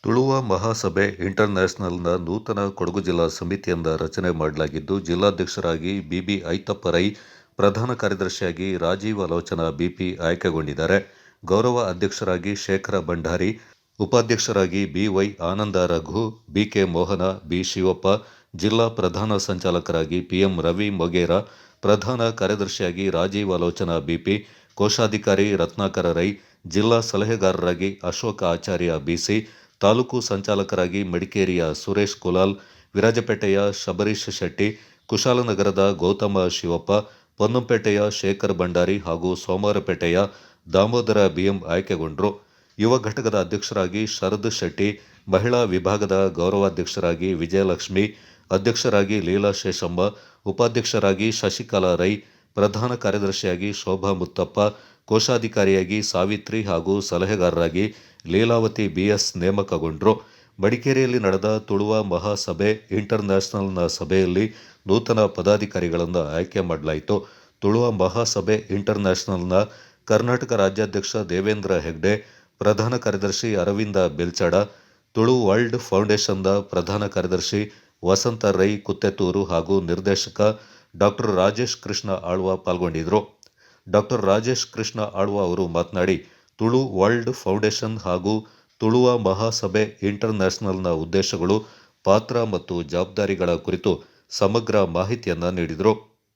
ತುಳುವ ಮಹಾಸಭೆ ಇಂಟರ್ನ್ಯಾಷನಲ್ನ ನೂತನ ಕೊಡಗು ಜಿಲ್ಲಾ ಸಮಿತಿಯಿಂದ ರಚನೆ ಮಾಡಲಾಗಿದ್ದು, ಜಿಲ್ಲಾಧ್ಯಕ್ಷರಾಗಿ ಬಿಬಿ ಐತಪ್ಪ ರೈ, ಪ್ರಧಾನ ಕಾರ್ಯದರ್ಶಿಯಾಗಿ ರಾಜೀವ್ ಅಲೋಚನಾ ಬಿಪಿ ಆಯ್ಕೆಗೊಂಡಿದ್ದಾರೆ. ಗೌರವ ಅಧ್ಯಕ್ಷರಾಗಿ ಶೇಖರ ಭಂಡಾರಿ, ಉಪಾಧ್ಯಕ್ಷರಾಗಿ ಬಿವೈ ಆನಂದ ರಘು, ಬಿಕೆ ಮೋಹನ, ಬಿ ಶಿವಪ್ಪ, ಜಿಲ್ಲಾ ಪ್ರಧಾನ ಸಂಚಾಲಕರಾಗಿ ಪಿಎಂ ರವಿ ಮೊಗೇರ, ಪ್ರಧಾನ ಕಾರ್ಯದರ್ಶಿಯಾಗಿ ರಾಜೀವ್ ಅಲೋಚನಾ ಬಿಪಿ, ಕೋಶಾಧಿಕಾರಿ ರತ್ನಾಕರ ರೈ, ಜಿಲ್ಲಾ ಸಲಹೆಗಾರರಾಗಿ ಅಶೋಕ ಆಚಾರ್ಯ ಬಿಸಿ, ತಾಲೂಕು ಸಂಚಾಲಕರಾಗಿ ಮಡಿಕೇರಿಯ ಸುರೇಶ್ ಕುಲಾಲ್, ವಿರಾಜಪೇಟೆಯ ಶಬರೀಶ್ ಶೆಟ್ಟಿ, ಕುಶಾಲನಗರದ ಗೌತಮ ಶಿವಪ್ಪ, ಪೊನ್ನಂಪೇಟೆಯ ಶೇಖರ್ ಭಂಡಾರಿ ಹಾಗೂ ಸೋಮವಾರಪೇಟೆಯ ದಾಮೋದರ ಬಿಎಂ ಆಯ್ಕೆಗೊಂಡರು. ಯುವ ಘಟಕದ ಅಧ್ಯಕ್ಷರಾಗಿ ಶರದ್ ಶೆಟ್ಟಿ, ಮಹಿಳಾ ವಿಭಾಗದ ಗೌರವಾಧ್ಯಕ್ಷರಾಗಿ ವಿಜಯಲಕ್ಷ್ಮಿ, ಅಧ್ಯಕ್ಷರಾಗಿ ಲೀಲಾ ಶೇಷಮ್ಮ, ಉಪಾಧ್ಯಕ್ಷರಾಗಿ ಶಶಿಕಲಾ ರೈ, ಪ್ರಧಾನ ಕಾರ್ಯದರ್ಶಿಯಾಗಿ ಶೋಭಾ ಮುತ್ತಪ್ಪ, ಕೋಶಾಧಿಕಾರಿಯಾಗಿ ಸಾವಿತ್ರಿ ಹಾಗೂ ಸಲಹೆಗಾರರಾಗಿ ಲೀಲಾವತಿ ಬಿಎಸ್ ನೇಮಕಗೊಂಡರು. ಮಡಿಕೇರಿಯಲ್ಲಿ ನಡೆದ ತುಳುವ ಮಹಾಸಭೆ ಇಂಟರ್ನ್ಯಾಷನಲ್ನ ಸಭೆಯಲ್ಲಿ ನೂತನ ಪದಾಧಿಕಾರಿಗಳನ್ನು ಆಯ್ಕೆ ಮಾಡಲಾಯಿತು. ತುಳುವ ಮಹಾಸಭೆ ಇಂಟರ್ನ್ಯಾಷನಲ್ನ ಕರ್ನಾಟಕ ರಾಜ್ಯಾಧ್ಯಕ್ಷ ದೇವೇಂದ್ರ ಹೆಗ್ಡೆ, ಪ್ರಧಾನ ಕಾರ್ಯದರ್ಶಿ ಅರವಿಂದ ಬೆಲ್ಚಡ, ತುಳು ವರ್ಲ್ಡ್ ಫೌಂಡೇಶನ್ನ ಪ್ರಧಾನ ಕಾರ್ಯದರ್ಶಿ ವಸಂತ ರೈ ಕುತ್ತೆತ್ತೂರು ಹಾಗೂ ನಿರ್ದೇಶಕ ಡಾ ರಾಜೇಶ್ ಕೃಷ್ಣ ಆಳ್ವ ಪಾಲ್ಗೊಂಡಿದ್ದರು. ಡಾ ರಾಜೇಶ್ ಕೃಷ್ಣ ಆಳ್ವ ಅವರು ಮಾತನಾಡಿ, ತುಳು ವರ್ಲ್ಡ್ ಫೌಂಡೇಶನ್ ಹಾಗೂ ತುಳುವ ಮಹಾಸಭೆ ಇಂಟರ್ನ್ಯಾಷನಲ್ನ ಉದ್ದೇಶಗಳು, ಪಾತ್ರ ಮತ್ತು ಜವಾಬ್ದಾರಿಗಳ ಕುರಿತು ಸಮಗ್ರ ಮಾಹಿತಿಯನ್ನು ನೀಡಿದರು.